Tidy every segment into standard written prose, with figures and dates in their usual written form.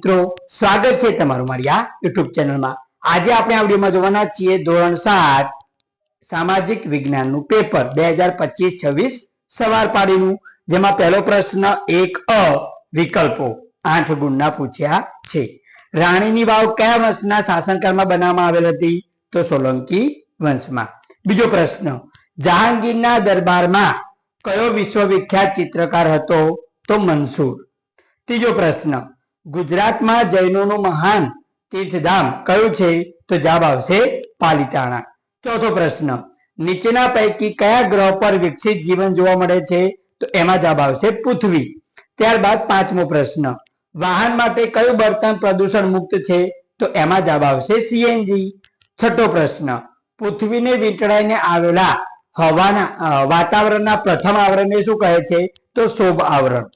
મિત્રો, સ્વાગત છે તમારું મારી આ યુટ્યુબ ચેનલમાં। આજે આપણે આ વિડીયોમાં જોવાના છીએ ધોરણ 7 સામાજિક વિજ્ઞાનનું પેપર 2025-26 સવાર પાડીનું, જેમાં પહેલો પ્રશ્ન 1 અ વિકલ્પો 8 ગુણના પૂછ્યા છે। રાણીની વાવ કયા વંશના શાસનકાળમાં બનાવવામાં આવેલ હતી? તો સોલંકી વંશમાં। બીજો પ્રશ્ન, જહાંગીરના દરબારમાં કયો વિશ્વવિખ્યાત ચિત્રકાર હતો? તો મંસૂર। ત્રીજો પ્રશ્ન, ગુજરાતમાં જૈનોનું મહાન તીર્થધામ કયું છે? તો જવાબ આવશે પાલિતાણા। ચોથો પ્રશ્ન, નીચેના પૈકી કયા ગ્રહ પર વિકસિત જીવન જોવા મળે છે? તો એમાં જવાબ આવશે પૃથ્વી। ત્યારબાદ પાંચમો પ્રશ્ન, વાહન માટે કયું બળતણ પ્રદૂષણ મુક્ત છે? તો એમાં જવાબ આવશે સીએનજી। છઠ્ઠો પ્રશ્ન, પૃથ્વીને વીંટળાઈને આવેલા વાતાવરણના પ્રથમ આવરણને શું કહે છે? તો શોભ આવરણ।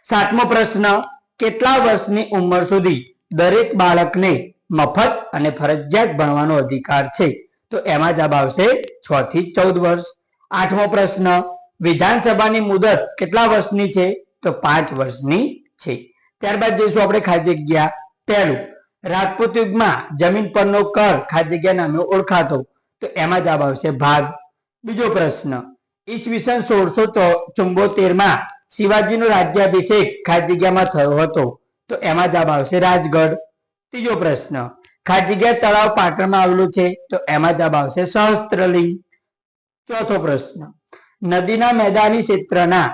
સાતમો પ્રશ્ન, કેટલા વર્ષની ઉંમર સુધી દરેક બાળકને મફત અને ફરજિયાત ભણવાનો અધિકાર છે? તો એમાં જવાબ આવશે 6 થી 14 વર્ષ। આઠમો પ્રશ્ન, વિધાનસભાની મુદત કેટલા વર્ષની છે? તો 5 વર્ષની છે। ત્યારબાદ જોઈશું આપણે ખાદ્ય જગ્યા। પહેલું, રાજપૂત યુગમાં જમીન પરનો કર ખાદ્ય જગ્યા નામે ઓળખાતો? તો એમાં જવાબ આવશે ભાગ। બીજો પ્રશ્ન, ઈસવીસન 1674 માં શિવાજીનો રાજ્યાભિષેક ખાદ્ય જગ્યામાં થયો હતો? તો એમાં જવાબ આવશે રાજગઢ। ત્રીજો પ્રશ્ન, ખાદ્ય જગ્યા તળાવ પાટણમાં આવેલું છે? તો એમાં જવાબ આવશે સહસ્ત્રલિંગ। ચોથો પ્રશ્ન, નદીના મેદાની ક્ષેત્રના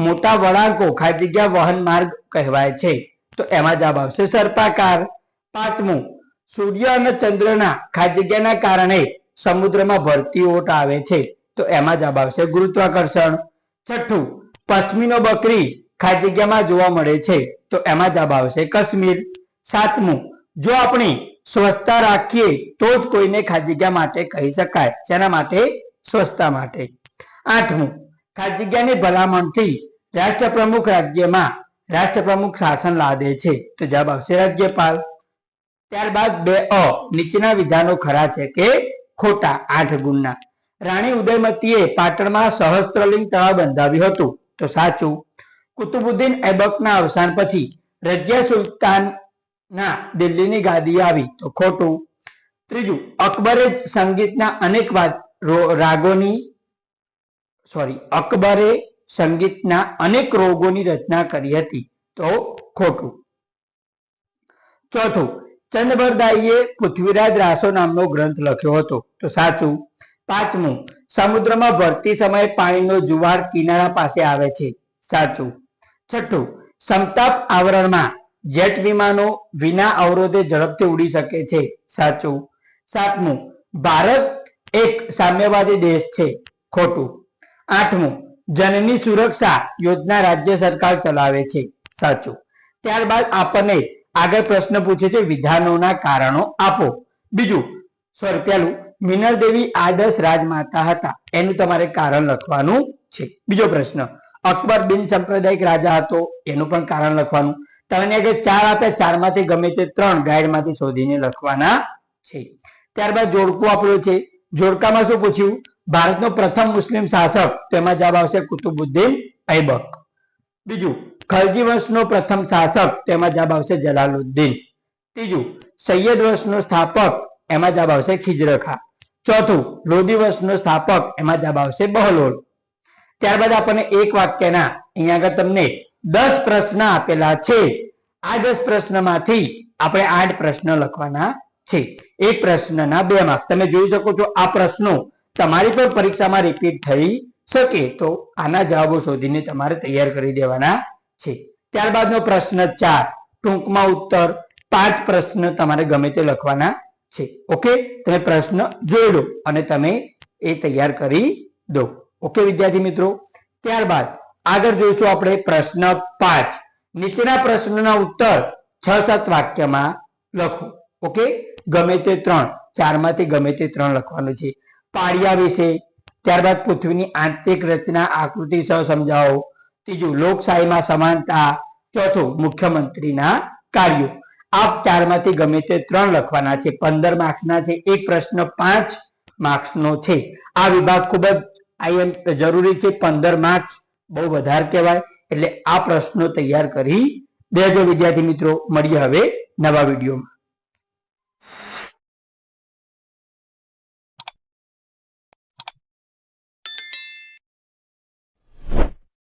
મોટા વળાંકો ખાદ્ય જગ્યા વહન માર્ગ કહેવાય છે? તો એમાં જવાબ આવશે સર્પાકાર। પાંચમું, સૂર્ય અને ચંદ્રના ખાદ્ય જગ્યાના કારણે સમુદ્રમાં ભરતી ઓટ આવે છે? તો એમાં જવાબ આવશે ગુરુત્વાકર્ષણ। છઠ્ઠું, પશ્મિનો બકરી ખાદ્ય જગ્યામાં જોવા મળે છે? તો એમાં જવાબ આવશે કાશ્મીર। સાતમું, જો આપણે સ્વચ્છતા રાખીએ તો જ કોઈને ખાદ્ય જગ્યા માટે કહી શકાય। શેના માટે? સ્વચ્છતા માટે। આઠમું, ખાદ્ય જગ્યાની ભલામણથી રાષ્ટ્રપ્રમુખ રાજ્યમાં રાષ્ટ્રપ્રમુખ શાસન લાદે છે? તો જવાબ આવશે રાજ્યપાલ। ત્યારબાદ 2 અ નીચેના વિધાનો ખરા છે કે ખોટા? 8 ગુણના। રાણી ઉદયમતીએ પાટણમાં સહસ્ત્રલિંગ તળાવ બંધાવ્યું હતું? તો સાચું। કુતુબુદ્દીન ઐબકના અવસાન પછી રજિયા સુલતાનના દિલ્હીની ગાદી આવી? તો ખોટું। ત્રીજું, અકબરે સંગીતના અનેક રોગોની રચના કરી હતી? તો ખોટું। ચોથું, ચંદબરદાઈએ પૃથ્વીરાજ રાસો નામનો ગ્રંથ લખ્યો હતો? તો સાચું। પાંચમું, સમુદ્રમાં ભરતી સમયે પાણીનો જુવાળ કિનારા પાસે આવે છે? સાચું। છઠ્ઠું, સમતાપ આવરણમાં જેટ વિમાનો વિના અવરોધે ઝડપથી ઉડી શકે છે? સાચું। સાતમું, ભારત એક સામ્યવાદી દેશ છે? ખોટું। આઠમું, જનની સુરક્ષા યોજના રાજ્ય સરકાર ચલાવે છે? સાચું। ત્યારબાદ આપણને આગળ પ્રશ્ન પૂછે છે વિધાનોના કારણો આપો। પહેલું, મિનળ દેવી આદર્શ રાજમાતા હતા? એનું તમારે કારણ લખવાનું છે। બીજો પ્રશ્ન, અકબર બિન સાંપ્રદાયિક રાજા હતો? એનું પણ કારણ લખવાનું। તમને આગળ 4 આપ્યા, 4 માંથી ગમે તે 3 ગાઈડમાંથી શોધીને લખવાના છે। ત્યારબાદ જોડકું આપ્યું છે। જોડકામાં શું પૂછ્યું? ભારતનો પ્રથમ મુસ્લિમ શાસક? તેમાં જવાબ આવશે કુતુબુદ્દીન ઐબક। બીજું, ખલજી વંશનો પ્રથમ શાસક? તેમાં જવાબ આવશે જલાલુદ્દીન। ત્રીજું, સૈયદ વંશનો સ્થાપક? એમાં જવાબ આવશે ખિજર ખાં। ચોથું, લોધી વંશનો સ્થાપક? એમાં જવાબ આવશે બહલોલ। ત્યારબાદ આપણને એક વાક્યના અહીંયા આગળ તમને 10 પ્રશ્ન આપેલા છે। આ 10 પ્રશ્નમાંથી આપણે 8 પ્રશ્ન લખવાના છે। એક પ્રશ્નના 2 માર્ક। તમે જોઈ શકો છો આ પ્રશ્નો તમારી પણ પરીક્ષામાં રિપીટ થઈ શકે, તો આના જવાબો શોધીને તમારે તૈયાર કરી દેવાના છે। ત્યારબાદનો પ્રશ્ન 4, ટૂંકમાં ઉત્તર। 5 પ્રશ્ન તમારે ગમે તે લખવાના છે। ઓકે, તમે પ્રશ્ન જોઈ લો અને તમે એ તૈયાર કરી દો। ઓકે વિદ્યાર્થી મિત્રો, ત્યારબાદ આગળ જોઈશું આપણે પ્રશ્ન 5। નીચેના પ્રશ્નના ઉત્તર 6-7 વાક્યમાં લખો। ઓકે, ગમે તે 3, 4 માંથી ગમે તે 3 લખવાનું છે। પાળિયા વિશે, ત્યારબાદ પૃથ્વીની આંતરિક રચના આકૃતિ સહ સમજાવો। ત્રીજું, લોકશાહીમાં સમાનતા। ચોથું, મુખ્યમંત્રીના કાર્યો। આ 4 માંથી ગમે તે 3 લખવાના છે। 15 માર્ક્સના છે। એક પ્રશ્ન 5 માર્ક્સનો છે। આ વિભાગ ખૂબ જ જરૂરી છે। 15 માર્ક્સ બહુ વધારે કહેવાય, એટલે આ પ્રશ્નો તૈયાર કરી બેજો વિદ્યાર્થી મિત્રો, મળીએ હવે નવા વિડીયોમાં.